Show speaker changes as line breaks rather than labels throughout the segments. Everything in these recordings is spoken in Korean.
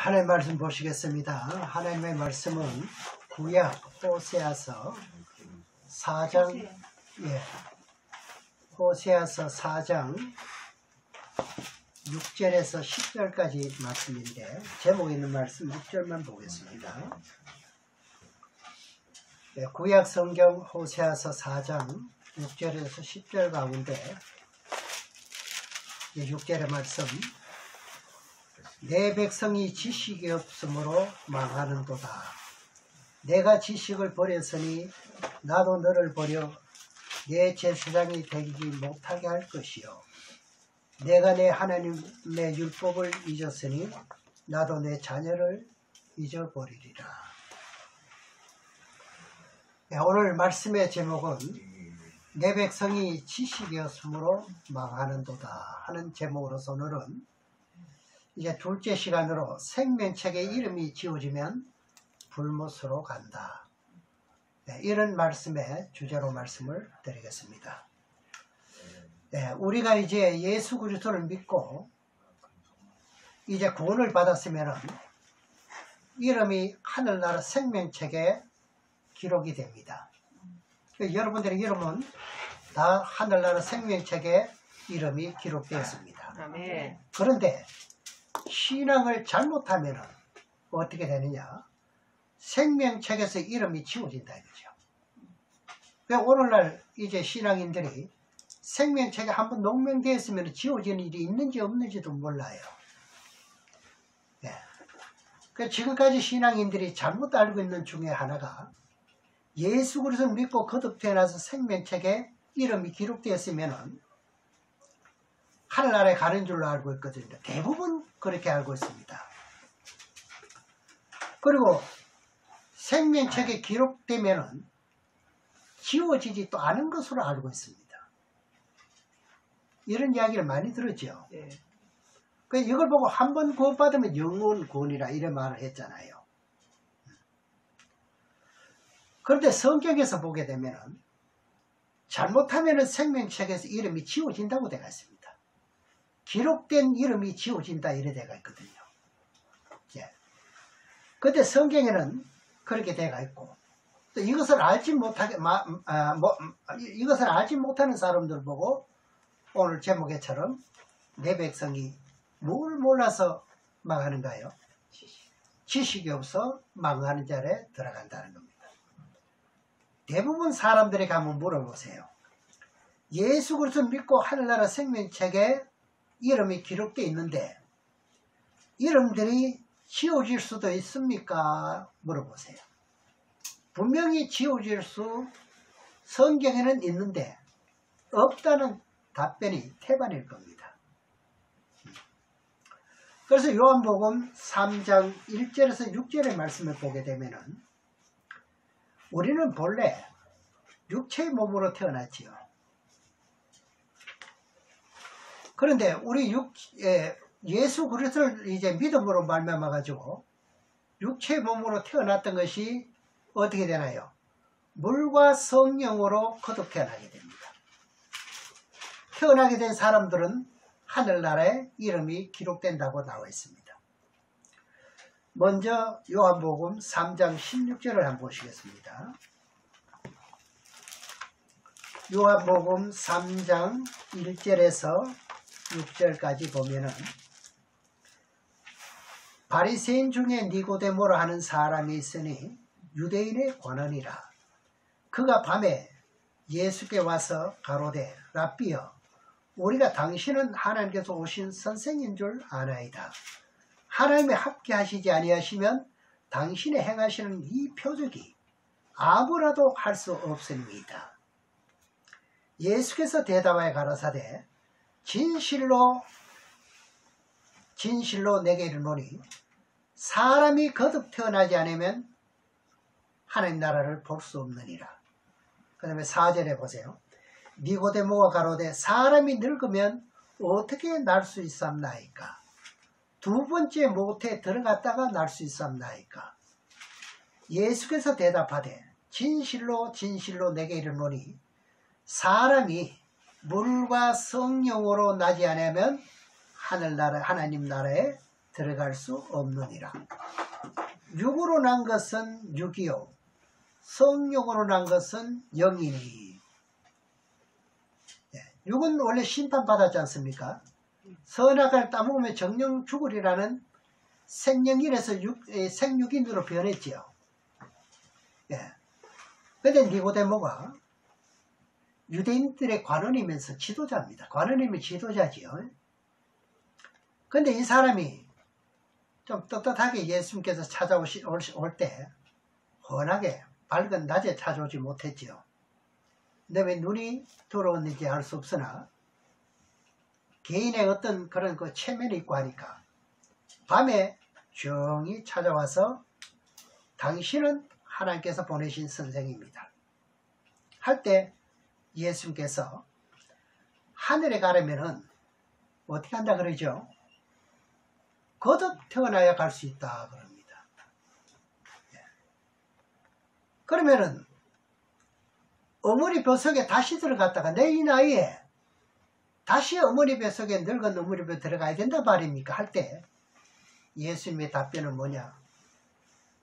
하나님의 말씀 보시겠습니다. 하나님의 말씀은 구약 호세아서 4장, 호세아서 4장 6절에서 10절까지 말씀인데, 제목 있는 말씀 6절만 보겠습니다. 구약 성경 호세아서 4장 6절에서 10절 가운데 6절의 말씀. 내 백성이 지식이 없으므로 망하는도다. 내가 지식을 버렸으니 나도 너를 버려 내 제사장이 되지 못하게 할 것이요. 내가 내 하나님의 율법을 잊었으니 나도 내 자녀를 잊어버리리라. 오늘 말씀의 제목은 내 백성이 지식이 없으므로 망하는도다 하는 제목으로서 오늘은 이제 둘째 시간으로 생명책의 이름이 지워지면 불못으로 간다. 이런 말씀의 주제로 말씀을 드리겠습니다. 우리가 이제 예수 그리스도를 믿고 이제 구원을 받았으면 이름이 하늘나라 생명책에 기록이 됩니다. 여러분들의 이름은 다 하늘나라 생명책에 이름이 기록되었습니다.
아멘.
그런데 신앙을 잘못하면 어떻게 되느냐? 생명책에서 이름이 지워진다 이거죠. 오늘날 이제 신앙인들이 생명책에 한번 농명되었으면 지워지는 일이 있는지 없는지도 몰라요. 지금까지 신앙인들이 잘못 알고 있는 중에 하나가 예수 그리스도를 믿고 거듭 태어나서 생명책에 이름이 기록되었으면 하늘나라에 가는 줄로 알고 있거든요. 대부분 그렇게 알고 있습니다. 그리고 생명책에 기록되면 지워지지 또 않은 것으로 알고 있습니다. 이런 이야기를 많이 들었죠. 이걸 보고 한 번 구원받으면 영원 구원이라 이런 말을 했잖아요. 그런데 성경에서 보게 되면 잘못하면 생명책에서 이름이 지워진다고 되어 있습니다. 기록된 이름이 지워진다 이래 되어 있거든요. 그런데 성경에는 그렇게 되어 있고, 또 이것을 알지 못하는 사람들 보고 오늘 제목에처럼 내 백성이 뭘 몰라서 망하는가요? 지식이 없어 망하는 자리에 들어간다는 겁니다. 대부분 사람들이 가면 물어보세요. 예수 그리스도를 믿고 하늘나라 생명책에 이름이 기록되어 있는데 이름들이 지워질 수도 있습니까? 물어보세요. 분명히 지워질 수 성경에는 있는데 없다는 답변이 태반일 겁니다. 그래서 요한복음 3장 1절에서 6절의 말씀을 보게 되면은 우리는 본래 육체의 몸으로 태어났지요. 그런데 우리 예수 그리스도를 이제 믿음으로 말미암아 가지고 육체의 몸으로 태어났던 것이 어떻게 되나요? 물과 성령으로 거듭 태어나게 됩니다. 태어나게 된 사람들은 하늘나라에 이름이 기록된다고 나와 있습니다. 먼저 요한복음 3장 16절을 한번 보시겠습니다. 요한복음 3장 1절에서 6절까지 보면은 바리새인 중에 니고데모라 하는 사람이 있으니 유대인의 권원이라. 그가 밤에 예수께 와서 가로되 랍비여, 우리가 당신은 하나님께서 오신 선생인 줄 아나이다. 하나님에 합계하시지 아니하시면 당신의 행하시는 이 표적이 아무라도 할 수 없습니다. 예수께서 대답하여 가라사대 진실로 내게 이르노니 사람이 거듭 태어나지 않으면 하나님 나라를 볼 수 없느니라. 그 다음에 4절에 보세요. 니고데모가 가로되 사람이 늙으면 어떻게 날 수 있삼나이까? 두 번째 모태에 들어갔다가 날 수 있삼나이까? 예수께서 대답하되 진실로 내게 이르노니 사람이 물과 성령으로 나지 않으면 하나님 나라에 들어갈 수 없느니라. 육으로 난 것은 육이요 성령으로 난 것은 영이니. 육은 원래 심판받았지 않습니까? 선악을 따먹으면 정령 죽으리라는 생명인에서 생육인으로 변했지요. 근데 니고데모가 유대인들의 관원이면서 지도자입니다. 관원이면 지도자지요. 근데 이 사람이 좀 떳떳하게 예수님께서 찾아올 때 훤하게 밝은 낮에 찾아오지 못했지요. 근데 왜 눈이 들어왔는지 알 수 없으나 개인의 어떤 그런 그 체면이 있고 하니까 밤에 조용히 찾아와서 당신은 하나님께서 보내신 선생입니다 할 때 예수님께서 하늘에 가려면은 어떻게 한다 그러죠? 거듭 태어나야 갈 수 있다 그럽니다. 그러면은 어머니 뱃속에 다시 들어갔다가 내 이 나이에 다시 어머니 뱃속에 늙은 어머니 뱃 들어가야 된다 말입니까? 할 때 예수님의 답변은 뭐냐?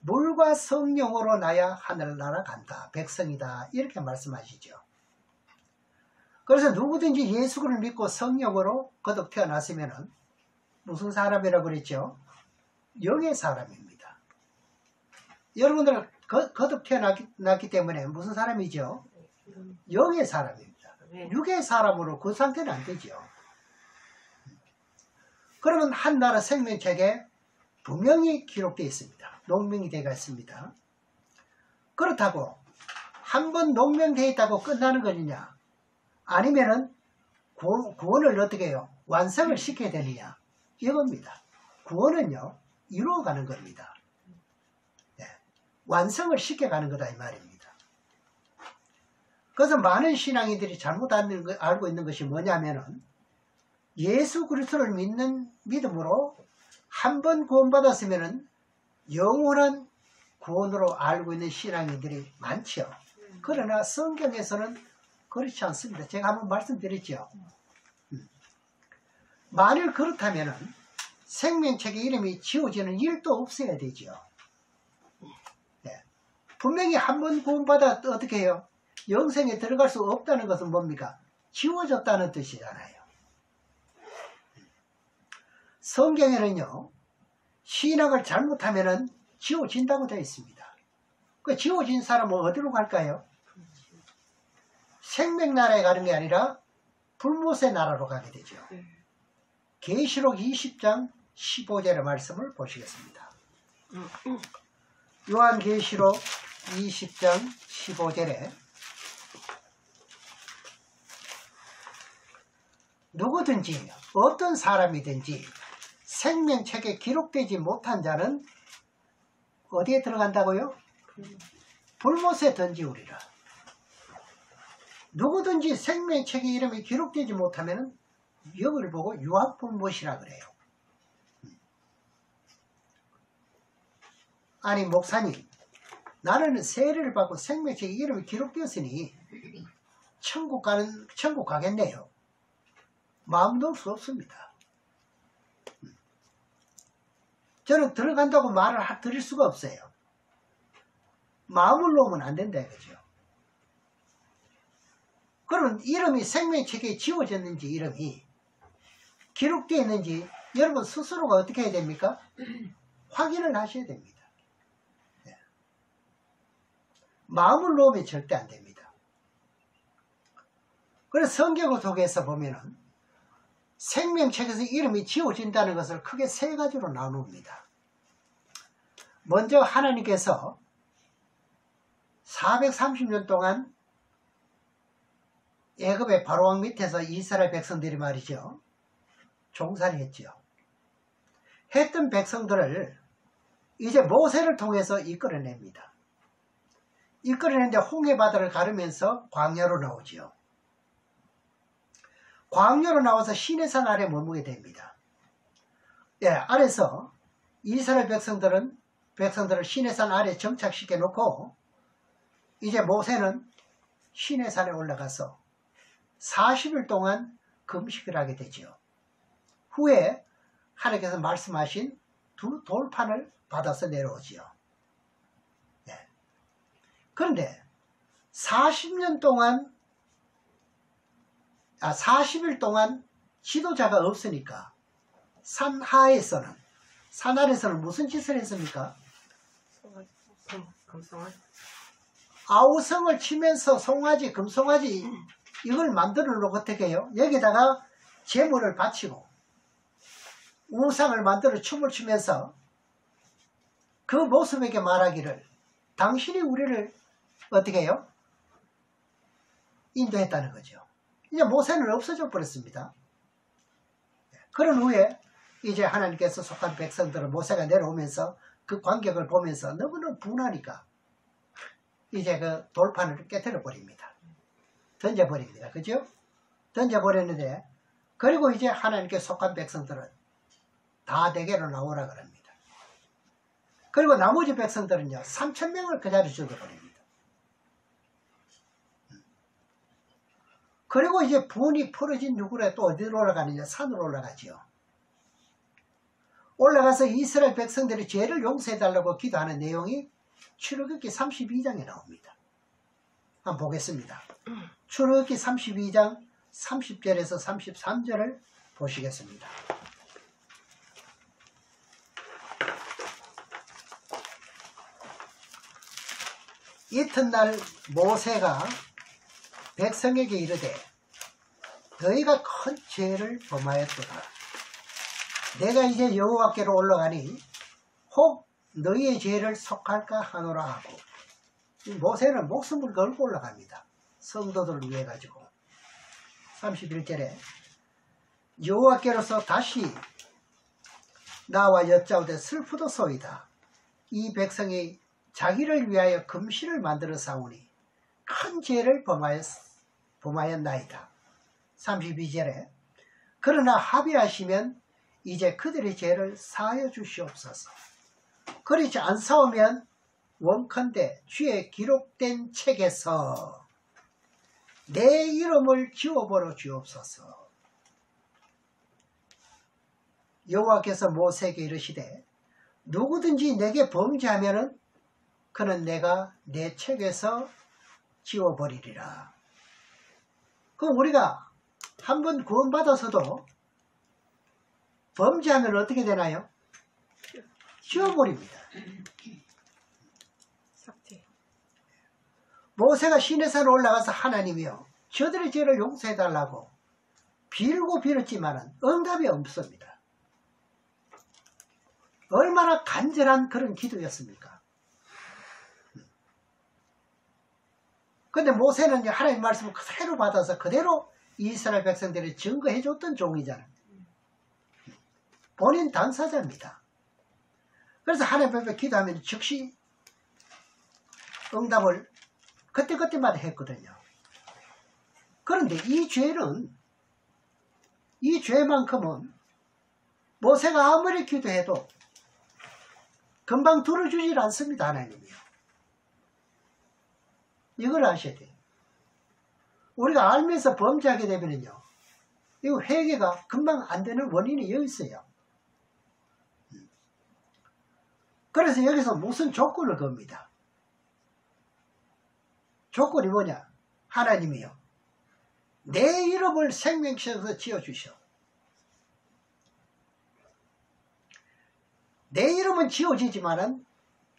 물과 성령으로 나야 하늘나라 간다. 백성이다. 이렇게 말씀하시죠. 그래서 누구든지 예수를 믿고 성령으로 거듭 태어났으면 무슨 사람이라고 그랬죠? 영의 사람입니다. 여러분들 거듭 태어났기 때문에 무슨 사람이죠? 영의 사람입니다. 육의 사람으로 그 상태는 안 되죠. 그러면 한 나라 생명책에 분명히 기록되어 있습니다. 농명이 되어 있습니다. 그렇다고 한 번 농명되어 있다고 끝나는 거냐? 아니면은 구원을 어떻게 해요? 완성을 시켜야 되느냐? 이겁니다. 구원은요 이루어가는 겁니다. 완성을 시켜가는 거다 이 말입니다. 그래서 많은 신앙인들이 잘못 알고 있는 것이 뭐냐면은 예수 그리스도를 믿는 믿음으로 한 번 구원받았으면은 영원한 구원으로 알고 있는 신앙인들이 많죠. 그러나 성경에서는 그렇지 않습니다. 제가 한번 말씀드렸죠. 만일 그렇다면은 생명책의 이름이 지워지는 일도 없어야 되죠. 분명히 한 번 구원받아 어떻게 해요? 영생에 들어갈 수 없다는 것은 뭡니까? 지워졌다는 뜻이잖아요. 성경에는요 신학을 잘못하면은 지워진다고 되어 있습니다. 그 지워진 사람은 어디로 갈까요? 생명나라에 가는 게 아니라 불못의 나라로 가게 되죠. 계시록 20장 15절의 말씀을 보시겠습니다. 요한계시록 20장 15절에 누구든지 어떤 사람이든지 생명책에 기록되지 못한 자는 어디에 들어간다고요? 불못에 던지우리라. 누구든지 생명책의 이름이 기록되지 못하면 여기를 보고 유황불못이라 그래요. 아니 목사님 나는 세례를 받고 생명책의 이름이 기록되었으니 천국 가겠네요. 마음 놓을 수 없습니다. 저는 들어간다고 말을 드릴 수가 없어요. 마음을 놓으면 안 된다 이거죠. 그러면 이름이 생명책에 지워졌는지 이름이 기록되어 있는지 여러분 스스로가 어떻게 해야 됩니까? 확인을 하셔야 됩니다. 마음을 놓으면 절대 안 됩니다. 그래서 성경 속에서 보면은 생명책에서 이름이 지워진다는 것을 크게 세 가지로 나눕니다. 먼저 하나님께서 430년 동안 애굽의 바로왕 밑에서 이스라엘 백성들이 말이죠. 종살이 했죠. 했던 백성들을 이제 모세를 통해서 이끌어냅니다. 이끌어내는데 홍해바다를 가르면서 광야로 나오지요. 광야로 나와서 시내산 아래 머무게 됩니다. 아래서 이스라엘 백성들을 시내산 아래 정착시켜 놓고 이제 모세는 시내산에 올라가서 40일 동안 금식을 하게 되죠. 후에 하나님께서 말씀하신 두 돌판을 받아서 내려오지요. 네. 그런데 40년 동안 40일 동안 지도자가 없으니까 산 아래서는 무슨 짓을 했습니까? 아우성을 치면서 송아지, 금송아지 이걸 만들어 놓고 어떻게 해요? 여기다가 제물을 바치고 우상을 만들어 춤을 추면서 그 모습에게 말하기를 당신이 우리를 어떻게 해요? 인도했다는 거죠. 이제 모세는 없어져 버렸습니다. 그런 후에 이제 하나님께서 속한 백성들은 모세가 내려오면서 그 광경을 보면서 너무너무 분하니까 이제 그 돌판을 깨뜨려 버립니다. 던져버립니다. 그죠? 던져버렸는데 그리고 이제 하나님께 속한 백성들은 다 대개로 나오라 그럽니다. 그리고 나머지 백성들은요 3,000명을 그 자리에 죽여버립니다. 그리고 이제 분이 풀어진 누구래 또 어디로 올라가느냐? 산으로 올라가지요. 올라가서 이스라엘 백성들이 죄를 용서해달라고 기도하는 내용이 출애굽기 32장에 나옵니다. 한번 보겠습니다. 출애굽기 32장 30절에서 33절을 보시겠습니다. 이튿날 모세가 백성에게 이르되 너희가 큰 죄를 범하였도다. 내가 이제 여호와께로 올라가니 혹 너희의 죄를 속할까 하노라 하고 모세는 목숨을 걸고 올라갑니다. 성도들을 위해 가지고 31절에 여호와께로서 다시 나와 여짜오되 슬프도소이다. 이 백성이 자기를 위하여 금신을 만들어 싸우니 큰 죄를 범하였나이다. 32절에 그러나 합의하시면 이제 그들의 죄를 사하여 주시옵소서. 그렇지 않사오면 원컨대 주의 기록된 책에서 내 이름을 지워버려 주옵소서. 여호와께서 모세에게 이르시되 누구든지 내게 범죄하면은 그는 내가 내 책에서 지워버리리라. 그럼 우리가 한번 구원받아서도 범죄하면 어떻게 되나요? 지워버립니다. 모세가 시내산에 올라가서 하나님이여 저들의 죄를 용서해달라고 빌고 빌었지만 응답이 없습니다. 얼마나 간절한 그런 기도였습니까? 근데 모세는 하나님 말씀을 그대로 받아서 그대로 이스라엘 백성들이 증거해줬던 종이잖아요. 본인 당사자입니다. 그래서 하나님 앞에 기도하면 즉시 응답을 그때그때마다 했거든요. 그런데 이 죄만큼은 모세가 아무리 기도해도 금방 들어주질 않습니다. 하나님이요. 이걸 아셔야 돼요. 우리가 알면서 범죄하게 되면요, 이 회개가 금방 안 되는 원인이 여기 있어요. 그래서 여기서 무슨 조건을 겁니다. 조건이 뭐냐? 하나님이요, 내 이름을 생명시켜서 지어주시오. 내 이름은 지어지지만은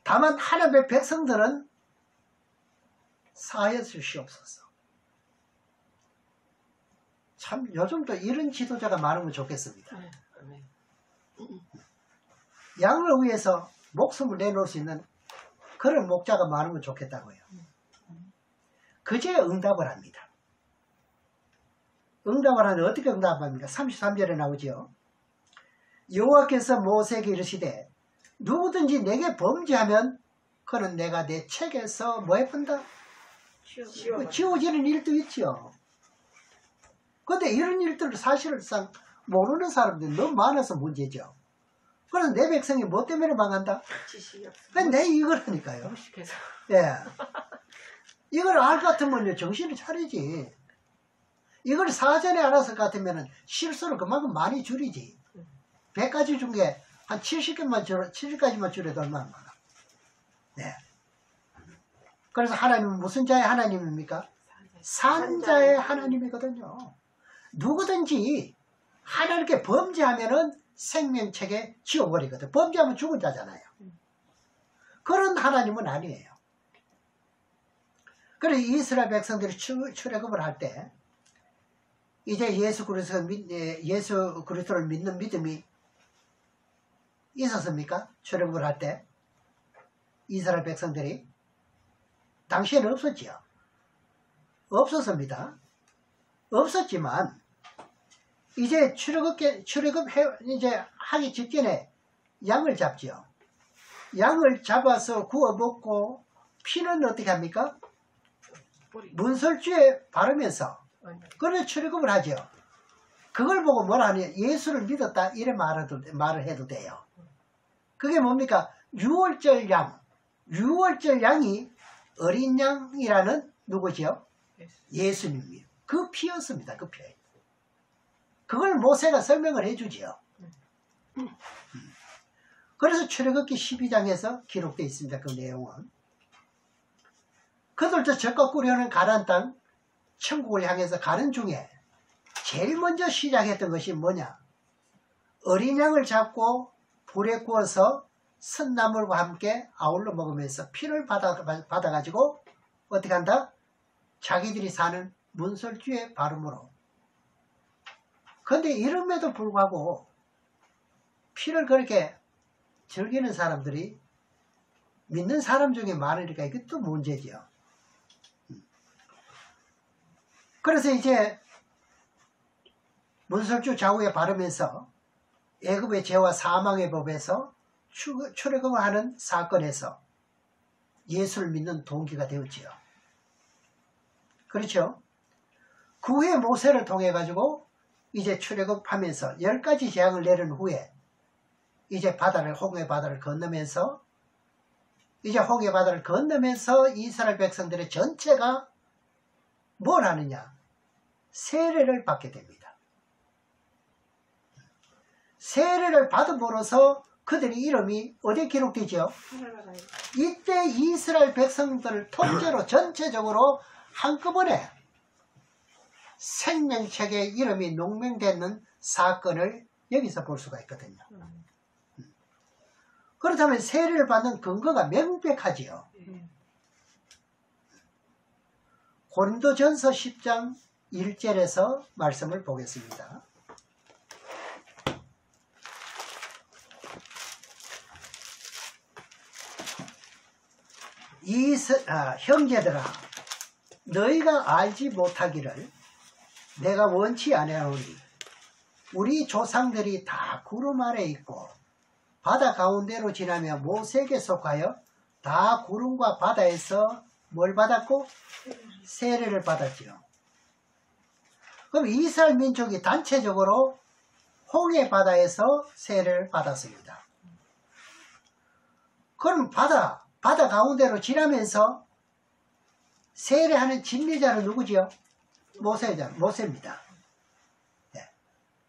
다만 하나님의 백성들은 사하여 주시옵소서. 참 요즘도 이런 지도자가 많으면 좋겠습니다. 양을 위해서 목숨을 내놓을 수 있는 그런 목자가 많으면 좋겠다고요. 그제야 응답을 합니다. 응답을 하는데 어떻게 응답합니까? 33절에 나오죠. 여호와께서 모세에게 이르시되 누구든지 내게 범죄하면 그는 내가 내 책에서 뭐 해본다? 지워지는 일도 있죠. 근데 이런 일들을 사실상 모르는 사람들이 너무 많아서 문제죠. 그래서 내 백성이 뭐 때문에 망한다? 내 이거라니까요. 예. 이걸 알 같으면 정신을 차리지. 이걸 사전에 알았을 것 같으면 실수를 그만큼 많이 줄이지. 100가지 중에 한 70까지만 줄여도 얼마나 많아. 네. 그래서 하나님은 무슨 자의 하나님입니까? 산자의 하나님이거든요. 누구든지 하나님께 범죄하면은 생명책에 지워버리거든. 범죄하면 죽은 자잖아요. 그런 하나님은 아니에요. 그래서 이스라엘 백성들이 출애굽을 할 때 이제 예수 그리스도를 믿는 믿음이 있었습니까? 출애굽을 할 때 이스라엘 백성들이 당시에는 없었지요. 없었습니다. 없었지만 이제 출애굽 이제 하기 직전에 양을 잡지요. 양을 잡아서 구워 먹고 피는 어떻게 합니까? 문설주에 바르면서 그래 출애굽을 하죠. 그걸 보고 뭐라 하냐? 예수를 믿었다 이래 말을 해도 돼요. 그게 뭡니까? 6월절 양. 6월절 양이 어린 양이라는 누구지요? 예수님이요. 그 피였습니다. 그 피예요. 그걸 모세가 설명을 해주지요. 그래서 출애굽기 12장에서 기록되어 있습니다. 그 내용은. 그들도 젖과 꿀이 흐르는 가나안 땅 천국을 향해서 가는 중에 제일 먼저 시작했던 것이 뭐냐? 어린 양을 잡고 불에 구워서 선나물과 함께 아울러 먹으면서 피를 받아가지고 어떻게 한다? 자기들이 사는 문설주에 바름으로. 그런데 이름에도 불구하고 피를 그렇게 즐기는 사람들이 믿는 사람 중에 많으니까 이게 또 문제죠. 그래서 이제 문설주 좌우에 바르면서 애굽의 죄와 사망의 법에서 출애굽을 하는 사건에서 예수를 믿는 동기가 되었지요. 그렇죠? 그 후에 모세를 통해 가지고 이제 출애굽하면서 10가지 재앙을 내린 후에 이제 홍해 바다를 건너면서 이스라엘 백성들의 전체가 뭘 하느냐? 세례를 받게 됩니다. 세례를 받음으로써 그들의 이름이 어디에 기록되죠? 이때 이스라엘 백성들 통째로 전체적으로 한꺼번에 생명책에 이름이 농명되는 사건을 여기서 볼 수가 있거든요. 그렇다면 세례를 받는 근거가 명백하지요. 고린도전서 10장 1절에서 말씀을 보겠습니다. 형제들아 너희가 알지 못하기를 내가 원치 아니하노니 우리 조상들이 다 구름 아래 있고 바다 가운데로 지나며 모세에게 속하여 다 구름과 바다에서 뭘 받았고? 세례를 받았지요. 그럼 이스라엘 민족이 단체적으로 홍해 바다에서 세례를 받았습니다. 그럼 바다 가운데로 지나면서 세례하는 진리자는 누구지요? 모세입니다. 네.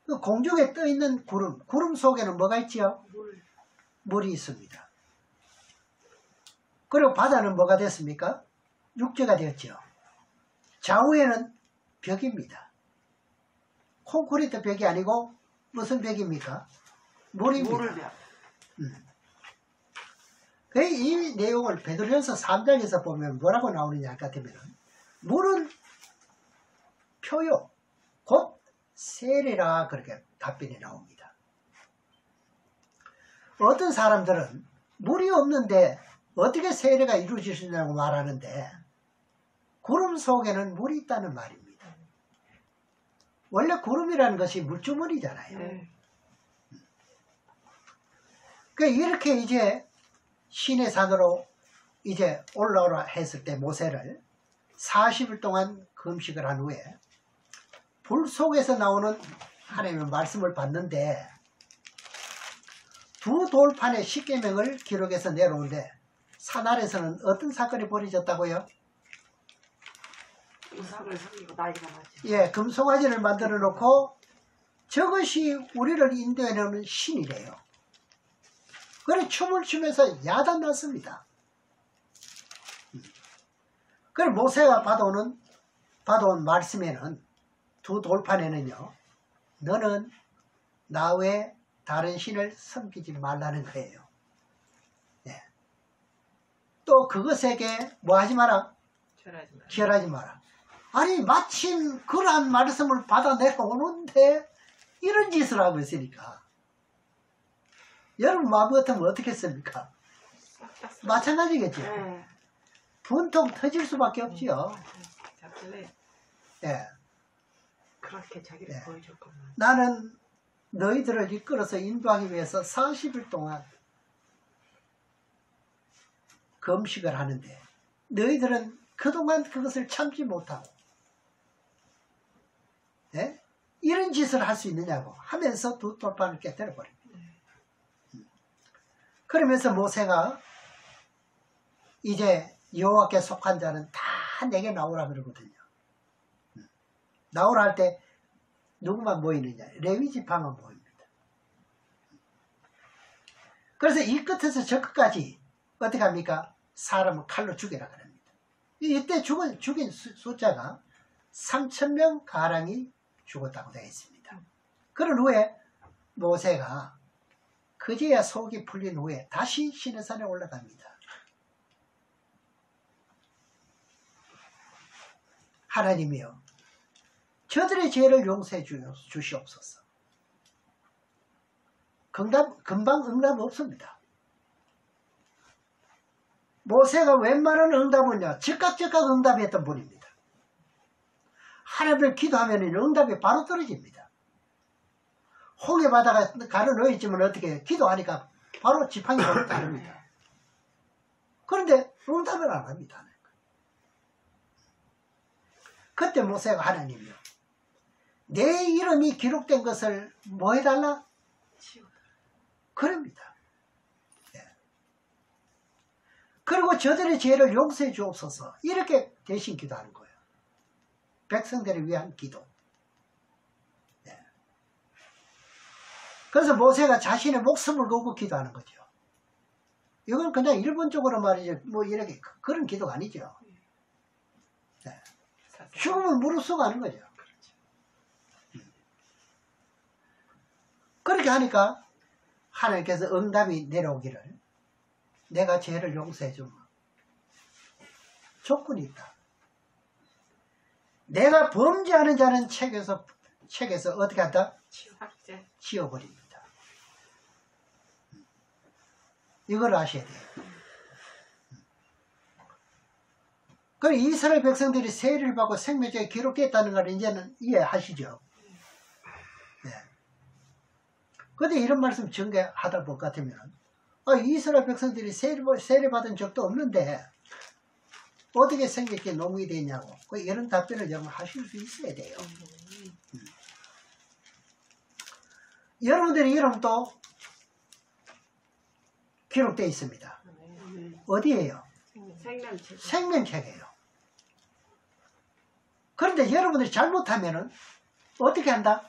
그 공중에 떠 있는 구름 속에는 뭐가 있지요? 물이 있습니다. 그리고 바다는 뭐가 됐습니까? 육지가 되었죠. 좌우에는 벽입니다. 콘크리트 벽이 아니고 무슨 벽입니까? 물입니다. 이 내용을 베드로전서 3장에서 보면 뭐라고 나오느냐 같으면 물은 표요 곧 세례라 그렇게 답변이 나옵니다. 어떤 사람들은 물이 없는데 어떻게 세례가 이루어질 수 있냐고 말하는데 구름 속에는 물이 있다는 말입니다. 원래 구름이라는 것이 물주머니잖아요. 이렇게 이제 시내 산으로 이제 올라오라 했을 때 모세를 40일 동안 금식을 한 후에 불 속에서 나오는 하나님의 말씀을 받는데 두 돌판의 십계명을 기록해서 내려오는데 산 아래서는 어떤 사건이 벌어졌다고요?
이삭을 섬기고 나이가 나죠.
예, 금송아지를 만들어 놓고 저것이 우리를 인도해 놓는 신이래요. 그래 춤을 추면서 야단났습니다. 그래 모세가 받아온 말씀에는 두 돌판에는요. 너는 나 외에 다른 신을 섬기지 말라는 거예요. 네. 또 그것에게 뭐 하지 마라? 절하지 마라. 아니 마침 그러한 말씀을 받아 내려오는데 이런 짓을 하고 있으니까 여러분 마음 같으면 어떻게 했습니까? 마찬가지겠죠. 분통 터질 수밖에 없지요. 예.
그렇게 자기를 보여줬구나.
나는 너희들을 이끌어서 인도하기 위해서 40일 동안 금식을 하는데 너희들은 그동안 그것을 참지 못하고 예? 이런 짓을 할 수 있느냐고 하면서 두 돌판을 깨뜨려 버립니다. 그러면서 모세가 이제 여호와께 속한 자는 다 내게 나오라 그러거든요. 나오라 할 때 누구만 모이느냐? 레위 지파만 모입니다. 그래서 이 끝에서 저 끝까지 어떻게 합니까? 사람을 칼로 죽여라 그럽니다. 이때 죽인 숫자가 3,000명 가량이 죽었다고 되어 있습니다. 그런 후에 모세가 그제야 속이 풀린 후에 다시 시내산에 올라갑니다. 하나님이여 저들의 죄를 용서해 주시옵소서. 금방 응답 없습니다. 모세가 웬만한 응답은요 즉각 응답했던 분입니다. 하나님을 기도하면 응답이 바로 떨어집니다. 홍해 바다가 가르놓여 있지만 어떻게 기도하니까 바로 지팡이 바로 따릅니다. 그런데 응답을 안 합니다. 그때 모세가 하나님이요 내 이름이 기록된 것을 뭐 해달라? 그럽니다. 예. 그리고 저들의 죄를 용서해 주옵소서 이렇게 대신 기도하는 거예요. 백성들을 위한 기도. 예. 그래서 모세가 자신의 목숨을 걸고 기도하는 거죠. 이건 그냥 일본적으로 말이죠. 뭐 이렇게 그런 기도가 아니죠. 예. 죽음을 무릅쓰고 하는 거죠. 그렇게 하니까 하나님께서 응답이 내려오기를 내가 죄를 용서해 주마. 조건이 있다. 내가 범죄하는 자는 책에서 어떻게 한다? 지워버립니다. 이걸 아셔야 돼요. 그럼 이스라엘 백성들이 세례를 받고 생명책에 기록됐다는 걸 이제는 이해하시죠? 네. 근데 이런 말씀 전개하다 볼 것 같으면 이스라엘 백성들이 세례 받은 적도 없는데 어떻게 생명책에 농이 되냐고 이런 답변을 여러분 하실 수 있어야 돼요. 여러분들의 이름도 기록되어 있습니다. 어디에요? 생명책이에요. 그런데 여러분들이 잘못하면은 어떻게 한다?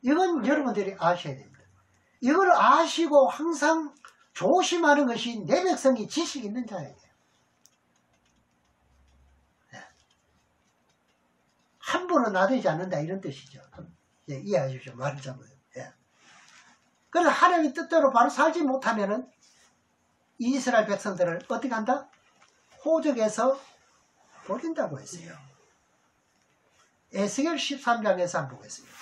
이건 여러분들이 아셔야 됩니다. 이걸 아시고 항상 조심하는 것이 내 백성이 지식 있는 자예요. 함부로 놔두지 않는다 이런 뜻이죠. 예, 이해하십시오. 말을 잡아요. 예. 그래서 하나님의 뜻대로 바로 살지 못하면은 이스라엘 백성들을 어떻게 한다? 호적에서 버린다고 했어요. 에스겔 13장에서 한번 보겠습니다.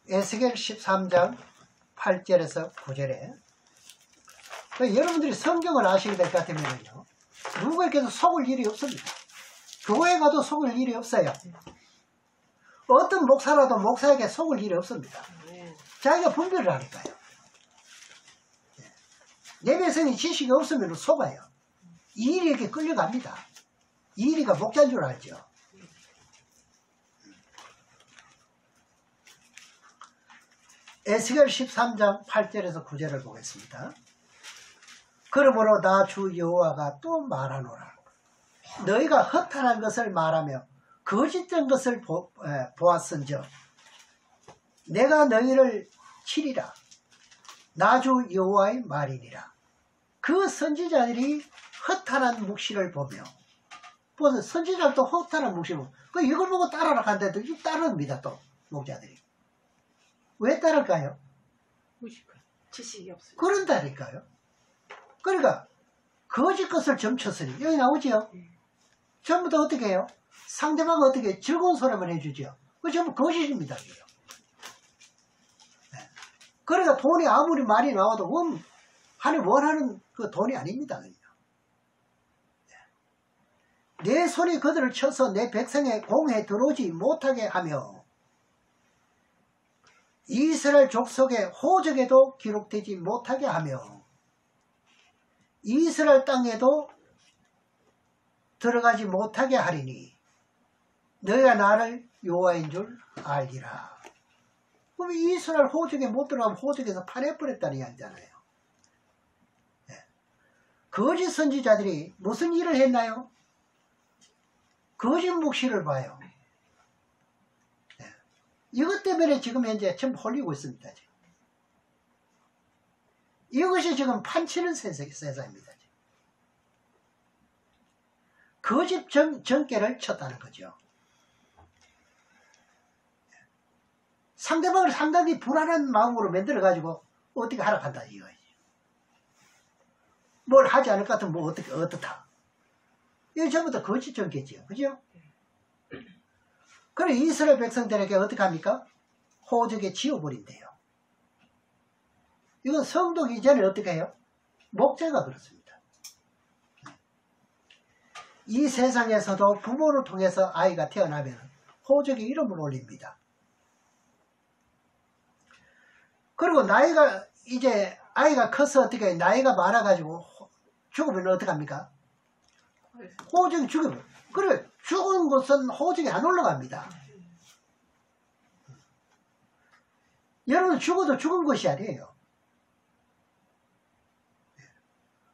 에스겔 13장 8절에서 9절에 여러분들이 성경을 아시게 될 것 같으면요 누구에게도 속을 일이 없습니다. 교회 가도 속을 일이 없어요. 어떤 목사라도 목사에게 속을 일이 없습니다. 자기가 분별을 하니까요. 내 백성이 지식이 없으면 속아요. 이 일이 이렇게 끌려갑니다. 이 일이가 목자인 줄 알죠. 에스겔 13장 8절에서 9절을 보겠습니다. 그러므로 나 주 여호와가 또 말하노라. 너희가 허탄한 것을 말하며 거짓된 것을 보았은즉 내가 너희를 치리라. 나주 여호와의 말이니라. 그 선지자들이 허탄한 묵시를 보며, 보세요. 선지자들도 허탄한 묵시를 보며, 이걸 보고 따라라 한데도 따릅니다. 또 목자들이. 왜 따를까요?
무식한 지식이 없어요.
그런다니까요. 그러니까 거짓 것을 점쳤으니 여기 나오죠. 전부 다 어떻게 해요? 상대방 어떻게 즐거운 소리만 해주죠. 그 전부 거짓입니다. 네. 그러니까 돈이 아무리 많이 나와도 원하는 그 돈이 아닙니다. 그냥. 네. 내 손이 그들을 쳐서 내 백성의 공에 들어오지 못하게 하며 이스라엘 족속의 호적에도 기록되지 못하게 하며 이스라엘 땅에도 들어가지 못하게 하리니 너희가 나를 여호와인 줄 알리라. 그럼 이스라엘 호적에 못 들어가면 호적에서 파내버렸다는 이야기잖아요. 네. 거짓 선지자들이 무슨 일을 했나요? 거짓 묵시를 봐요. 네. 이것 때문에 지금 현재 전부 홀리고 있습니다. 지금. 이것이 지금 판치는 세상입니다. 거짓 정계를 쳤다는 거죠. 상대방을 상당히 불안한 마음으로 만들어가지고 어떻게 하라 한다 이거지. 뭘 하지 않을 것 같으면 뭐 어떻다. 이거 전부 다 거짓 정계지요. 그죠? 그래 이스라엘 백성들에게 어떻게 합니까? 호적에 지어버린대요. 이건 성도기 전에 어떻게 해요? 목자가 그렇습니다. 이 세상에서도 부모를 통해서 아이가 태어나면 호적에 이름을 올립니다. 그리고 나이가 이제 아이가 커서 어떻게 해요? 나이가 많아가지고 죽으면 어떻게 합니까? 호적이 죽으면. 그래 죽은 것은 호적에 안 올라갑니다. 여러분 죽어도 죽은 것이 아니에요.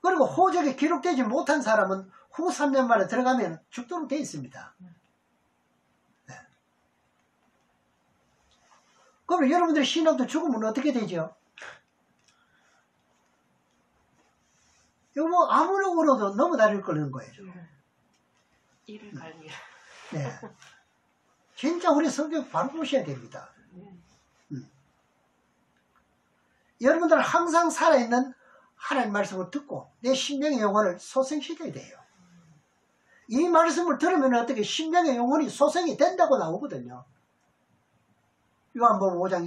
그리고 호적에 기록되지 못한 사람은 후 3년 만에 들어가면 죽도록 되어 있습니다. 네. 그럼 여러분들 신앙도 죽으면 어떻게 되죠? 이거 뭐 아무리 울어도 넘어다닐 거는 거예요.
이를 갈미라.
네. 진짜 우리 성경 바로 보셔야 됩니다. 여러분들 항상 살아있는 하나님 말씀을 듣고 내 심령의 영혼을 소생시켜야 돼요. 이 말씀을 들으면 어떻게 심령의 영혼이 소생이 된다고 나오거든요. 요한복음 5장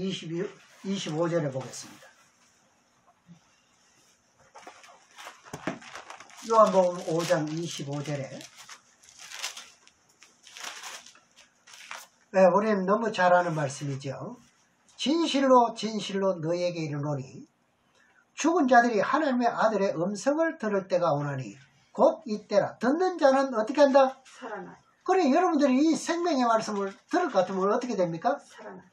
25절에 보겠습니다. 요한복음 5장 25절에 네, 우리는 너무 잘 아는 말씀이죠. 진실로 진실로 너희에게 이르노니 죽은 자들이 하나님의 아들의 음성을 들을 때가 오나니 곧 이때라. 듣는 자는 어떻게 한다?
살아나.
그래 여러분들이 이 생명의 말씀을 들을 것 같으면 어떻게 됩니까?
살아나.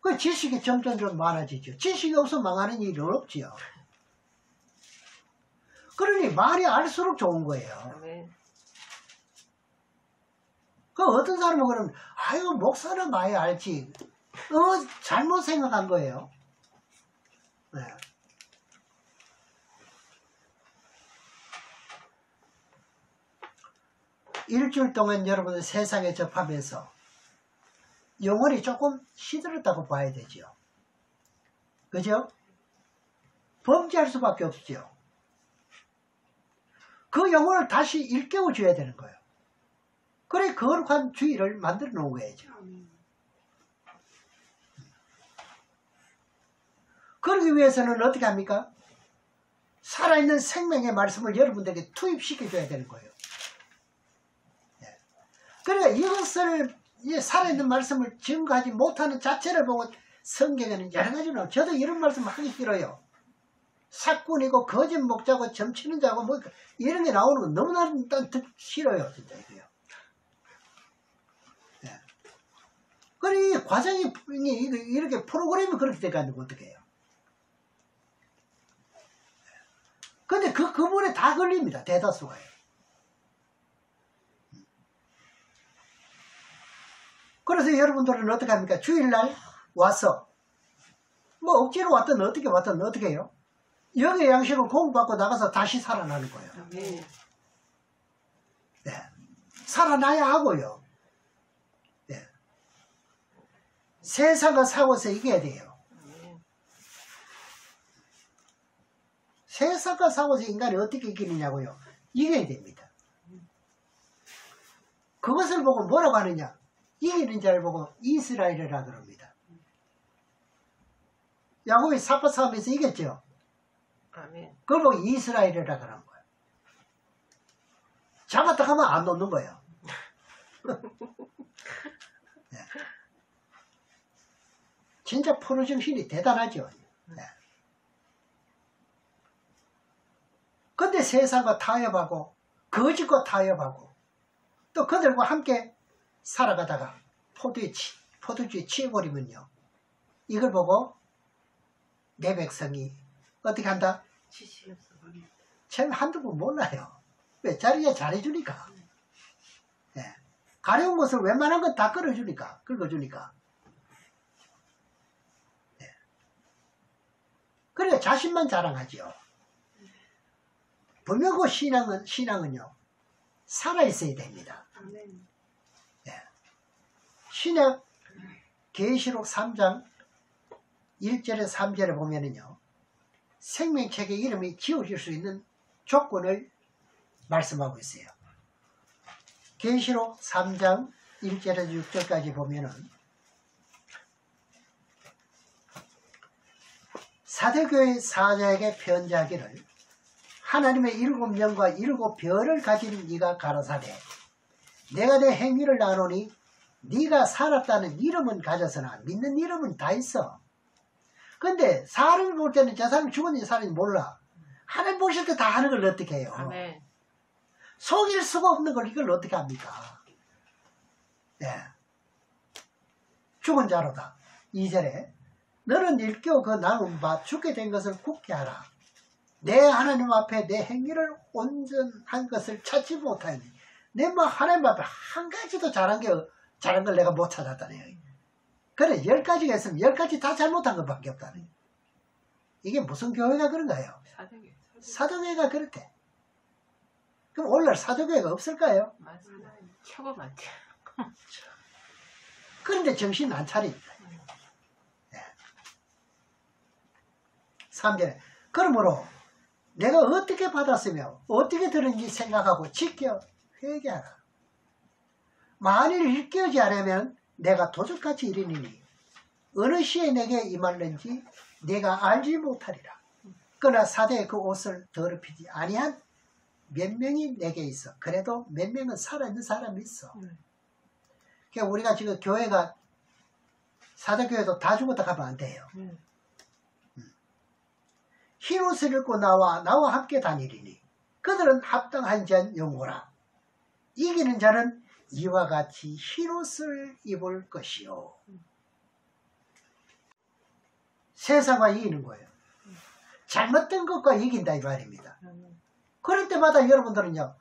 그 지식이 점점 많아지죠. 지식이 없어 망하는 일은 없지요. 그러니 많이 알수록 좋은 거예요.
네.
그 어떤 사람은 그러면 아유 목사는 많이 알지. 잘못 생각한 거예요. 네. 일주일 동안 여러분들 세상에 접하면서 영혼이 조금 시들었다고 봐야 되죠. 그죠? 범죄할 수밖에 없죠. 그 영혼을 다시 일깨워 줘야 되는 거예요. 그래 거룩한 주의를 만들어 놓은 거야죠. 그러기 위해서는 어떻게 합니까? 살아있는 생명의 말씀을 여러분들에게 투입시켜 줘야 되는 거예요. 그러니까 이것을 살아있는 말씀을 증거하지 못하는 자체를 보고 성경에는 여러 가지 나와요. 저도 이런 말씀 하기 싫어요. 사꾼이고 거짓 목자고 점치는 자고 뭐 이런 게 나오는 건 너무나 듣기 싫어요. 진짜 이거요. 네. 그래 이 과정이 이렇게 프로그램이 그렇게 돼가지고 어떻게 해요? 근데 그분에 다 걸립니다. 대다수가요. 그래서 여러분들은 어떻게 합니까? 주일날 와서 뭐 억지로 왔든 어떻게 해요? 영의 양식을 공부받고 나가서 다시 살아나는 거예요.
네.
네. 살아나야 하고요. 네. 세상과 싸워서 이겨야 돼요. 세상과 싸워서 인간이 어떻게 이기느냐고요. 이겨야 됩니다. 그것을 보고 뭐라고 하느냐. 이기는 자를 보고 이스라엘이라 그럽니다. 야곱이 사파 싸움에서 이겼죠.
아멘.
그걸 보고 이스라엘이라 그런 거예요. 잡았다 하면 안 놓는 거예요. 네. 진짜 프로 정신이 대단하죠. 네. 근데 세상과 타협하고 거짓과 타협하고 또 그들과 함께 살아가다가 포도주에 취해버리면요. 이걸 보고 내 백성이 어떻게 한다?
지식이 없어.
참 한두 번 몰라요. 왜? 자기가 잘해주니까. 네. 가려운 것을 웬만한 건 다 긁어주니까. 네. 그러니까 자신만 자랑하죠. 분명 그 신앙은요. 살아있어야 됩니다.
아멘.
네. 신약 계시록 3장 1절에 3절에 보면은요. 생명책의 이름이 지워질 수 있는 조건을 말씀하고 있어요. 계시록 3장 1절에서 6절까지 보면은 사대교회 사자에게 편지하기를 하나님의 7명과 7별을 가진 네가 가라사대 내가 내 행위를 나누니 네가 살았다는 이름은 가졌으나 믿는 이름은 다 있어. 근데 사람이 볼 때는 저 사람이 죽었는지 사람이 몰라. 하나님 보실 때 다 하는 걸 어떻게 해요?
아멘.
속일 수가 없는 걸 이걸 어떻게 합니까? 네. 죽은 자로다. 2절에 너는 일깨워 그 남은 바 죽게 된 것을 굳게 하라. 내 하나님 앞에 내 행위를 온전한 것을 찾지 못하니 내 하나님 앞에 한 가지도 잘한 걸 내가 못 찾았다네요. 그래 10가지가 있으면 10가지 다 잘못한 것밖에 없다네. 이게 무슨 교회가 그런가요? 사도교회가 그렇대. 그럼 오늘날 사도교회가 없을까요?
맞습니다. 최고 많죠.
그런데 정신 안 차립니다. 네. 3절에 그러므로 내가 어떻게 받았으며 어떻게 들은지 생각하고 지켜 회개하라. 만일 일깨우지 않으면 내가 도적같이 이르니니 어느 시에 내게 임할는지 내가 알지 못하리라. 그러나 사대의 그 옷을 더럽히지 아니한 몇 명이 내게 있어. 그래도 몇 명은 살아있는 사람이 있어. 그러니까 우리가 지금 교회가 사대교회도 다 죽었다 가면 안 돼요. 흰 옷을 입고 나와 함께 다니리니 그들은 합당한 자는 영호라. 이기는 자는 이와 같이 흰 옷을 입을 것이요. 세상과 이기는 거예요. 잘못된 것과 이긴다 이 말입니다. 그럴 때마다 여러분들은요.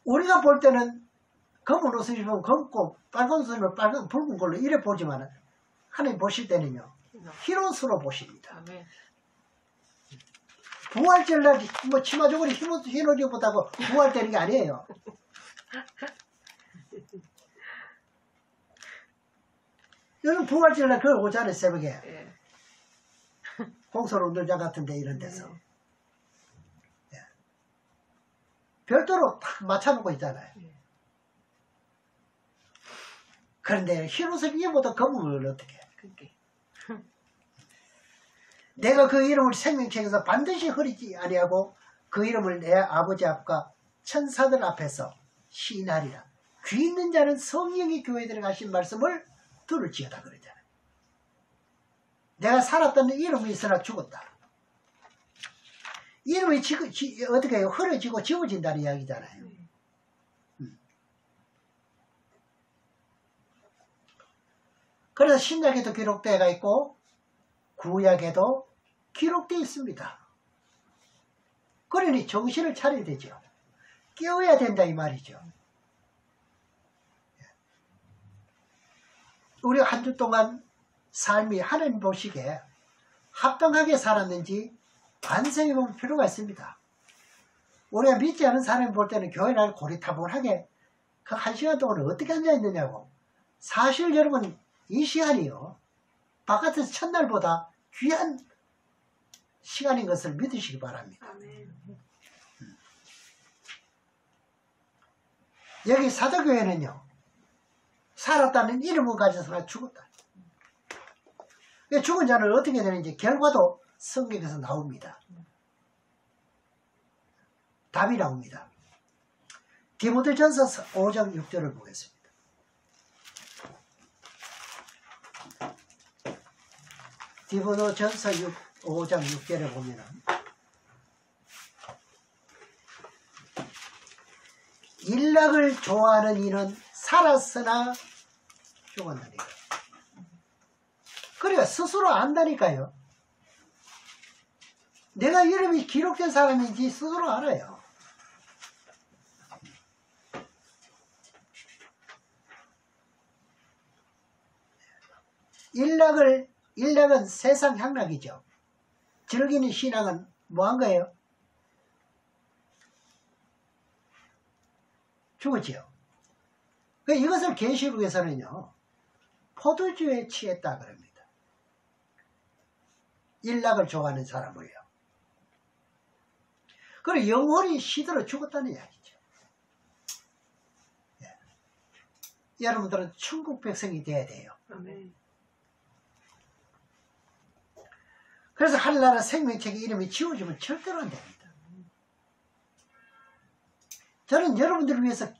우리가 볼 때는 검은 옷을 입으면 검고 빨간 옷을 입으면 빨간 붉은 걸로 이래 보지만 하나님 보실 때는요. 흰 옷으로 보십니다. 부활절날 뭐 치마저고리 흰 옷 입었다고 부활되는 게 아니에요. 여러분 부활절날 그걸 오잖아요. 새벽에.
네.
공설 운동장 같은 데 이런 데서. 네. 별도로 딱 맞춰놓고 있잖아요. 그런데 흰 옷을 입어도 검은 걸 어떻게 해? 내가 그 이름을 생명책에서 반드시 흐리지 아니하고 그 이름을 내 아버지 앞과 천사들 앞에서 시인하리라. 귀 있는 자는 성령이 교회에 들어가신 말씀을 들을지어다 그러잖아요. 내가 살았다는 이름이 있으나 죽었다. 이름이 어떻게 해요? 흐려지고 지워진다는 이야기잖아요. 그래서 신약에도 기록되어 있고 구약에도 기록되어 있습니다. 그러니 정신을 차려야 되죠. 깨워야 된다 이 말이죠. 우리가 한 주 동안 삶이 하나님 보시기에 합당하게 살았는지 반성해 볼 필요가 있습니다. 우리가 믿지 않은 사람이 볼 때는 교회 날 고리타분하게 그 1시간 동안 어떻게 앉아있느냐고. 사실 여러분 이 시간이요 바깥에서 첫날보다 귀한 시간인 것을 믿으시기 바랍니다.
아멘.
여기 사도교회는요 살았다는 이름을 가져서나 죽었다. 죽은 자는 어떻게 되는지 결과도 성경에서 나옵니다. 답이 나옵니다. 디모데전서 5장 6절을 보겠습니다. 디모데전서 5장 6절에 보면은 일락을 좋아하는 이는 살았으나 죽었느니라. 그러니까 스스로 안다니까요. 내가 이름이 기록된 사람인지 스스로 알아요. 일락은 세상 향락이죠. 즐기는 신앙은 뭐한 거예요? 죽었지요. 이것을 계시록에서는요 포도주에 취했다 그럽니다. 일락을 좋아하는 사람을요. 그리고 영혼이 시들어 죽었다는 이야기죠. 예. 여러분들은 천국 백성이 돼야 돼요.
아멘.
그래서 하늘나라 생명책의 이름이 지워지면 절대로 안 됩니다. 저는 여러분들을 위해서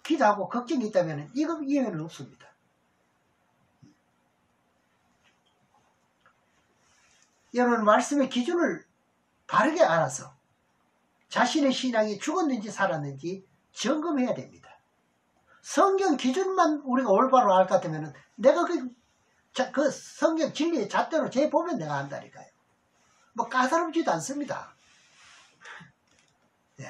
기도하고 걱정이 있다면 이거 이해는 없습니다. 여러분 말씀의 기준을 바르게 알아서 자신의 신앙이 죽었는지 살았는지 점검해야 됩니다. 성경 기준만 우리가 올바로 알 것 같으면 내가 그 성경 진리의 잣대로 재보면 내가 안다니까요. 뭐 까다롭지도 않습니다. 네.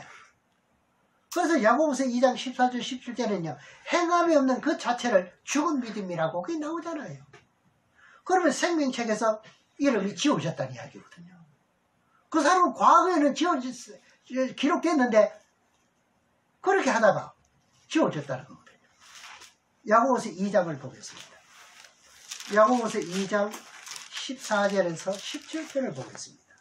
그래서 야고보서 2장 14절 17절에는요 행함이 없는 그 자체를 죽은 믿음이라고 그게 나오잖아요. 그러면 생명책에서 이름이 지워졌다는 이야기거든요. 그 사람은 과거에는 기록됐는데 그렇게 하다가 지워졌다는 거거든요. 야고보서 2장을 보겠습니다. 야고보서 2장 14절에서 17절을 보겠습니다.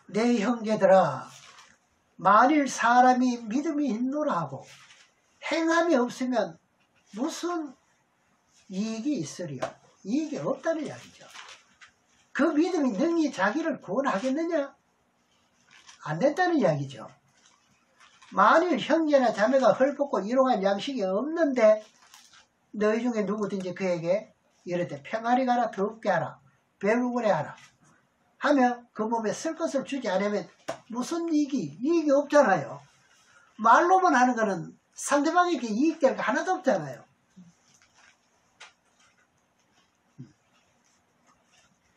내 형제들아 만일 사람이 믿음이 있노라 하고 행함이 없으면 무슨 이익이 있으리요? 이익이 없다는 이야기죠. 그 믿음이 능히 자기를 구원하겠느냐? 안 된다는 이야기죠. 만일 형제나 자매가 헐벗고 일용할 양식이 없는데 너희 중에 누구든지 그에게 이르되 평안히 가라 더럽게 하라 배부르게 하라 하며 그 몸에 쓸 것을 주지 않으면 무슨 이익이 없잖아요. 말로만 하는 거는 상대방에게 이익될 거 하나도 없잖아요.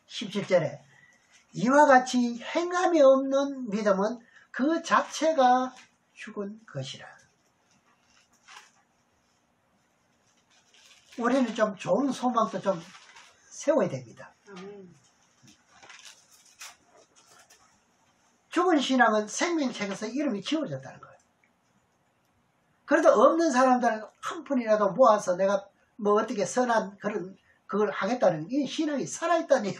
17절에 이와 같이 행함이 없는 믿음은 그 자체가 죽은 것이라. 우리는 좀 좋은 소망도 좀 세워야 됩니다. 죽은 신앙은 생명책에서 이름이 지워졌다는 거예요. 그래도 없는 사람들 한 푼이라도 모아서 내가 뭐 어떻게 선한 그걸 하겠다는 이 신앙이 살아있다니.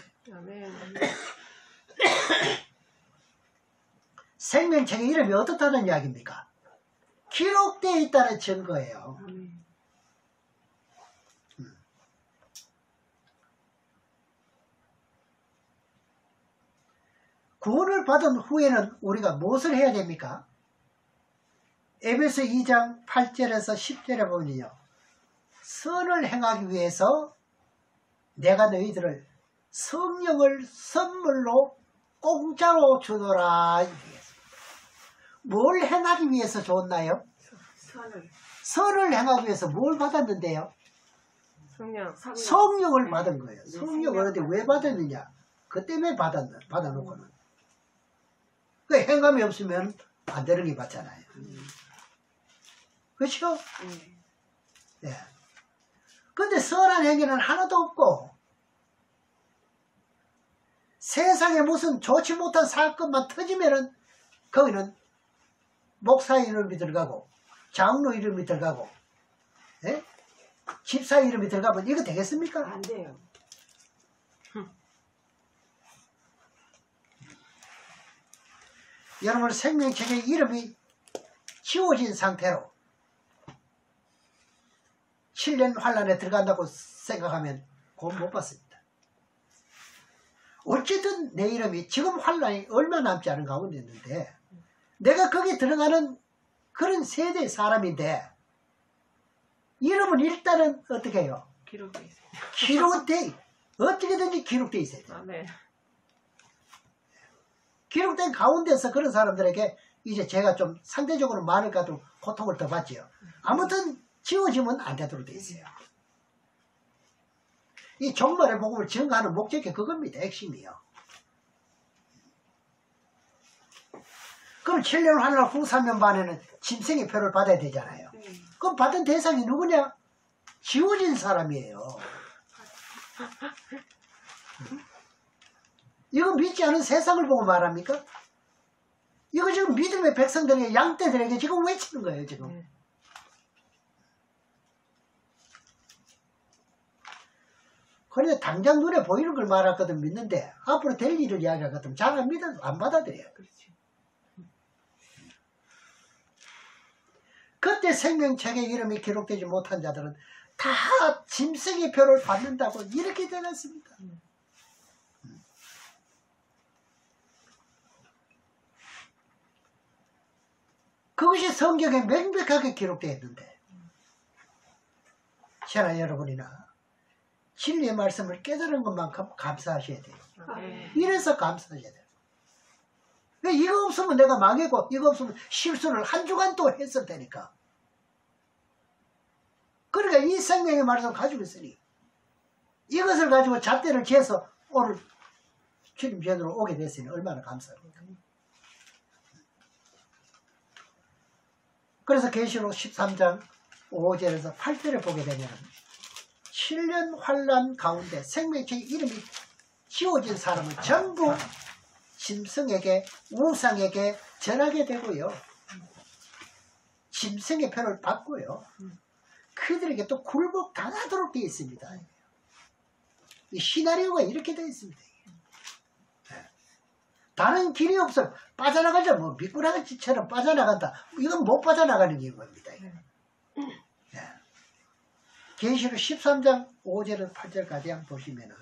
생명책의 이름이 어떻다는 이야기입니까? 기록되어 있다는 증거예요. 구원을 받은 후에는 우리가 무엇을 해야 됩니까? 에베소 2장 8절에서 10절에 보면요. 선을 행하기 위해서 내가 너희들을 성령을 선물로 공짜로 주노라. 뭘 행하기 위해서 줬나요? 선을 행하기 위해서 뭘 받았는데요? 성령을 받은 거예요. 성령을 어디 왜 받았느냐? 그 때문에 받아놓고는. 그 행함이 없으면 안 되는 게 맞잖아요. 그렇죠? 예. 근데 선한 행위는 하나도 없고 세상에 무슨 좋지 못한 사건만 터지면은 거기는 목사 이름이 들어가고 장로 이름이 들어가고 예? 집사 이름이 들어가면 이거 되겠습니까?
안 돼요.
여러분 생명책의 이름이 지워진 상태로 7년 환란에 들어간다고 생각하면 곧 못 받습니다. 어쨌든 내 이름이 지금 환란이 얼마 남지 않은 가운데 있는데 내가 거기 들어가는 그런 세대의 사람인데 이름은 일단은 어떻게 해요?
기록돼 있어요.
기록돼 어떻게든지 기록돼 있어야 돼요.
아멘.
기록된 가운데서 그런 사람들에게 이제 제가 좀 상대적으로 많을 까도 고통을 더 받지요. 아무튼 지워지면 안 되도록 돼 있어요. 이 종말의 복음을 증거하는 목적이 그겁니다. 핵심이요. 그럼 7년 환란 후 3년 반에는 짐승의 표를 받아야 되잖아요. 그럼 받은 대상이 누구냐? 지워진 사람이에요. 이거 믿지 않은 세상을 보고 말합니까? 이거 지금 믿음의 백성들에게 양떼들에게 지금 외치는 거예요. 지금. 그런데 당장 눈에 보이는 걸 말하거든 믿는데 앞으로 될 일을 이야기하거든 잘 안 믿어 안 받아들여요.
그렇지.
그때 생명책에 이름이 기록되지 못한 자들은 다 짐승의 표를 받는다고 이렇게 되었습니다. 그것이 성경에 명백하게 기록되어 있는데 저나 여러분이나 진리의 말씀을 깨달은 것만큼 감사하셔야 돼요. 이래서 감사하셔야 돼요. 이거 없으면 내가 망했고 이거 없으면 실수를 한 주간 또 했을 테니까. 그러니까 이 생명의 말씀을 가지고 있으니 이것을 가지고 잣대를 재서 오늘 주님 전으로 오게 됐으니 얼마나 감사합니까. 그래서 계시록 13장 5절에서 8절을 보게 되면 7년 환란 가운데 생명책의 이름이 지워진 사람은 전부 짐승에게 우상에게 전하게 되고요. 짐승의 표를 받고요. 그들에게 또 굴복 당하도록 되어 있습니다. 이 시나리오가 이렇게 되어 있습니다. 다른 길이 없어요. 빠져나가자. 뭐 미꾸라지처럼 빠져나간다. 이건 못 빠져나가는 겁니다. 계시록 13장 5절에서 8절까지 한번 보시면은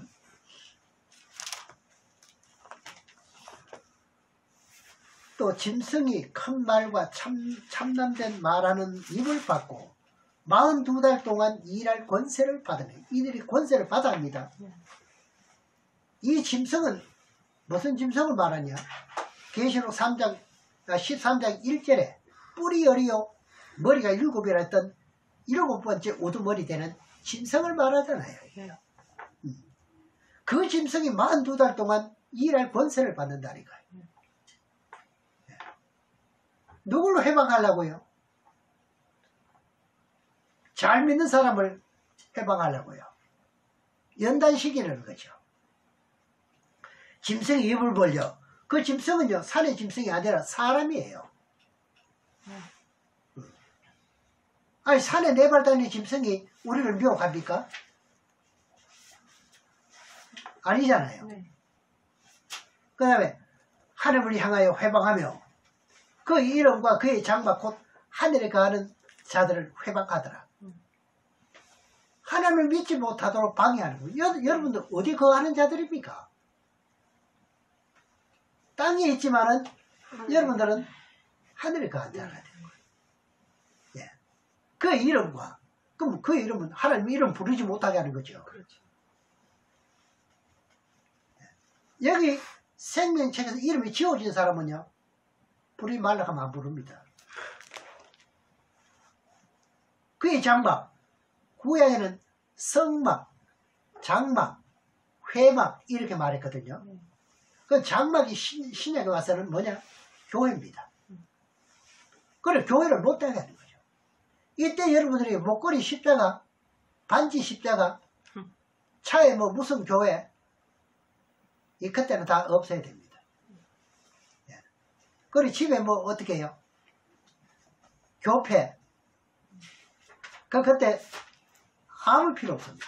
또 짐승이 큰 말과 참남된 말하는 입을 받고 42달 동안 일할 권세를 받으면 이들이 권세를 받아야 합니다. 이 짐승은 무슨 짐승을 말하냐? 계시록 13장 1절에 뿔이 여리요 머리가 7이라 했던 7번째 우두머리 되는 짐승을 말하잖아요. 그 짐승이 42달 동안 일할 권세를 받는다니까요. 누굴로 해방하려고요? 잘 믿는 사람을 해방하려고요. 연단시키는 거죠. 짐승이 입을 벌려. 그 짐승은요, 산의 짐승이 아니라 사람이에요. 아니, 산에 네발 다니는 짐승이 우리를 미혹합니까? 아니잖아요. 그 다음에 하늘을 향하여 회방하며 그 이름과 그의 장막 곧 하늘에 가는 자들을 회방하더라. 하나님을 믿지 못하도록 방해하는 거예요. 여러분들 어디 거하는 자들입니까? 땅에 있지만은 여러분들은 하늘에 거한 자가 되는 거예요. 예. 그 이름과 그럼 그 이름은 하나님 이름 부르지 못하게 하는 거죠.
그렇죠.
여기 생명책에서 이름이 지워진 사람은요, 부르지 말라 하면 안 부릅니다. 그의 장막, 구약에는 성막, 장막, 회막 이렇게 말했거든요. 그 장막이 신약에 와서는 뭐냐? 교회입니다. 그래 교회를 못 다니게 하는 거죠. 이때 여러분들이 목걸이 십자가, 반지 십자가, 차에 뭐 무슨 교회, 이 그때는 다 없애야 됩니다. 예. 그리고 집에 뭐 어떻게 해요? 교패. 그때 아무 필요 없습니다.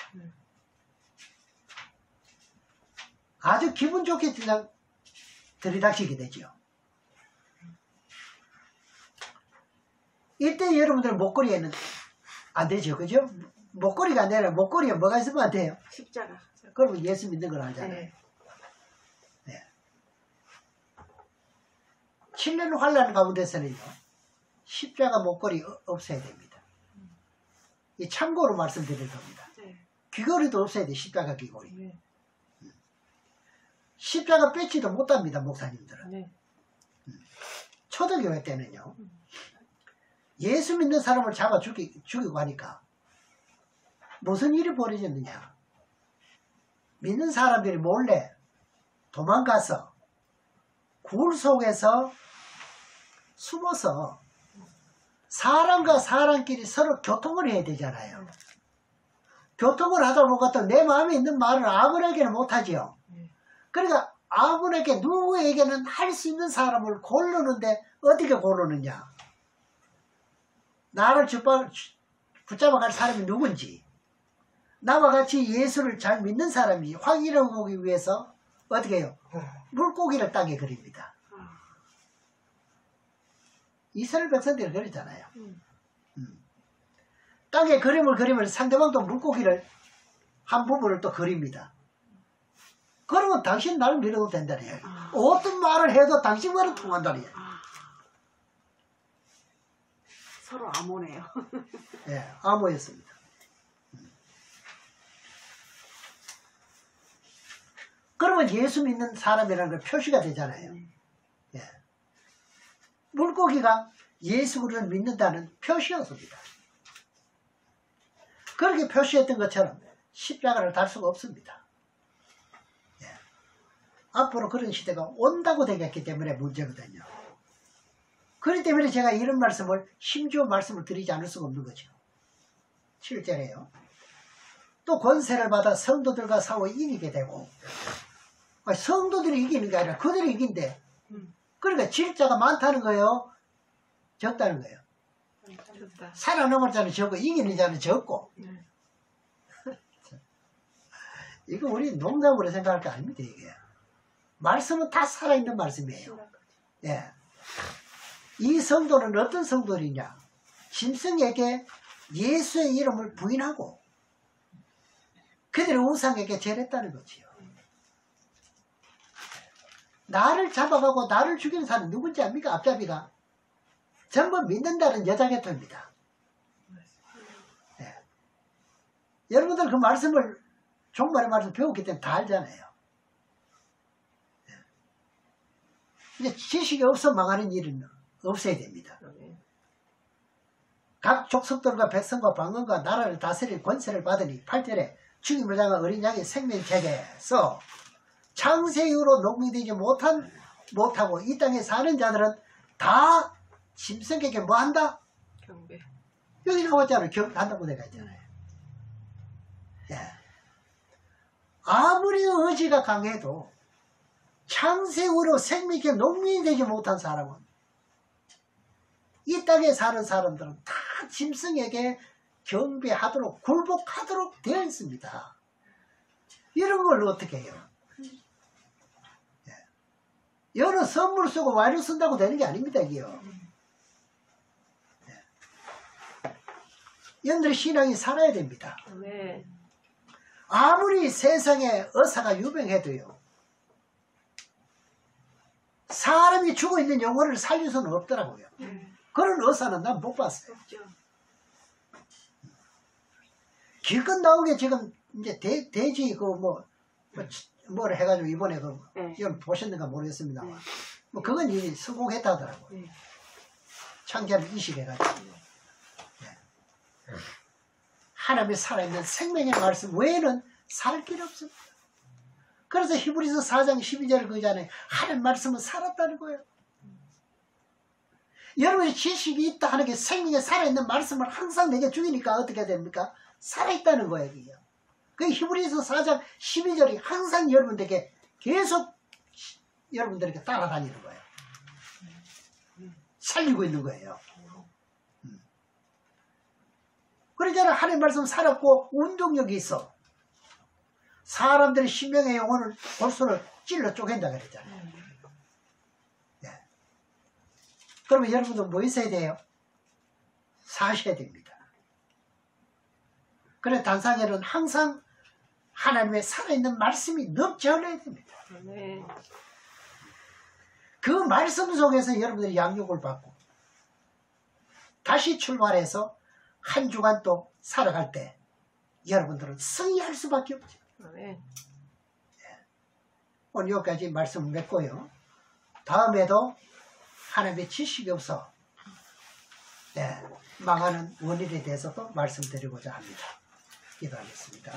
아주 기분 좋게 그냥 들이닥치게 되죠. 이때 여러분들 목걸이에는 안 되죠. 그죠? 목걸이가 안 되면 목걸이에 뭐가 있으면 안 돼요?
십자가.
그러면 예수 믿는 걸 알잖아요.
네.
네. 7년 환란 가운데서는요, 십자가 목걸이 없애야 됩니다. 이 참고로 말씀드릴 겁니다.
네.
귀걸이도 없애야 돼, 십자가 귀걸이.
네.
십자가 뺏지도 못합니다, 목사님들은.
네.
초대교회 때는요, 예수 믿는 사람을 잡아 죽이고 하니까 무슨 일이 벌어졌느냐. 믿는 사람들이 몰래 도망가서 굴 속에서 숨어서 사람과 사람끼리 서로 교통을 해야 되잖아요. 교통을 하다 보니까 또 내 마음에 있는 말을 아무에게는 못하지요. 그러니까 아무에게 누구에게는 할 수 있는 사람을 고르는데 어떻게 고르느냐. 나를 붙잡아 갈 사람이 누군지, 나와 같이 예수를 잘 믿는 사람이 확인하기 위해서 어떻게 해요? 물고기를 땅에 그립니다. 이스라엘 백성들이 그러잖아요. 땅에 그림을 그리면 상대방도 물고기를 한 부분을 또 그립니다. 그러면 당신 나를 믿어도 된다네요. 어떤 말을 해도 당신 말은 통한다네요.
서로 암호네요.
예, 암호였습니다. 그러면 예수 믿는 사람이라는 걸 표시가 되잖아요. 예. 물고기가 예수를 믿는다는 표시였습니다. 그렇게 표시했던 것처럼 십자가를 달 수가 없습니다. 예. 앞으로 그런 시대가 온다고 되겠기 때문에 문제거든요. 그렇기 때문에 제가 이런 말씀을 심지어 말씀을 드리지 않을 수가 없는 거죠. 7절에요. 또 권세를 받아 성도들과 싸워 이기게 되고, 성도들이 이기는 게 아니라 그들이 이긴대. 그러니까 질자가 많다는 거예요? 적다는 거예요?
좋다.
살아남을 자는 적고 이기는 자는 적고. 이거 우리 농담으로 생각할 게 아닙니다. 이게 말씀은 다 살아있는 말씀이에요. 예. 이 성도는 어떤 성도이냐? 짐승에게 예수의 이름을 부인하고 그들의 우상에게 절했다는 거지요. 나를 잡아가고 나를 죽이는 사람은 누군지 압니까? 앞잡이가 전부 믿는다는 여자개토입니다. 네. 여러분들 그 말씀을 종말의 말씀 배웠기 때문에 다 알잖아요. 네. 이제 지식이 없어 망하는 일은 없어야 됩니다. 각 족속들과 백성과 방언과 나라를 다스릴 권세를 받으니 8절에 죽임을 당한 어린 양의 생명책에서 창세 이후로 농민되지 못하고 이 땅에 사는 자들은 다 짐승에게 뭐 한다?
경배.
여기 나왔잖아요. 경배한다고 내가 했잖아요. 예. 아무리 의지가 강해도 창세 이후로 생명에게 농민이 되지 못한 사람은 이 땅에 사는 사람들은 다 짐승에게 경배하도록 굴복하도록 되어 있습니다. 이런 걸 어떻게 해요? 여러 선물 쓰고 와류 쓴다고 되는 게 아닙니다. 이게요. 여러분들 신앙이 살아야 됩니다.
네.
아무리 세상에 의사가 유명해도요. 사람이 죽어있는 영혼을 살릴 수는 없더라고요. 그런 의사는 난 못 봤어요.
없죠.
길건 나온 게 지금 이제 돼지 뭐를 해가지고 이번에 이건 보셨는가 모르겠습니다. 뭐 그건 이제 성공했다 하더라고요. 창자를 이식해가지고. 하나님의 살아있는 생명의 말씀 외에는 살 길이 없습니다. 그래서 히브리서 4장 12절을 그러잖아요. 하나님 말씀은 살았다는 거예요. 여러분이 지식이 있다 하는 게 생명에 살아있는 말씀을 항상 내게 주니까 어떻게 됩니까? 살아있다는 거예요. 그 히브리서 4장 12절이 항상 여러분들에게 계속 여러분들에게 따라다니는 거예요. 살리고 있는 거예요. 그러잖아. 하나님 말씀 살았고 운동력이 있어. 사람들의 신명의 영혼을 골수를 찔러 쪼갠다 그랬잖아요. 네. 그러면 여러분들 뭐 있어야 돼요? 사셔야 됩니다. 그래 단상에는 항상 하나님의 살아있는 말씀이 넘쳐흘러야 됩니다.
네.
그 말씀 속에서 여러분들이 양육을 받고 다시 출발해서 한 주간 또 살아갈 때 여러분들은 승리할 수밖에 없죠.
네.
오늘 여기까지 말씀을 맺고요. 다음에도 하나님의 지식이 없어 망하는 원인에 대해서도 말씀드리고자 합니다. 기도하겠습니다.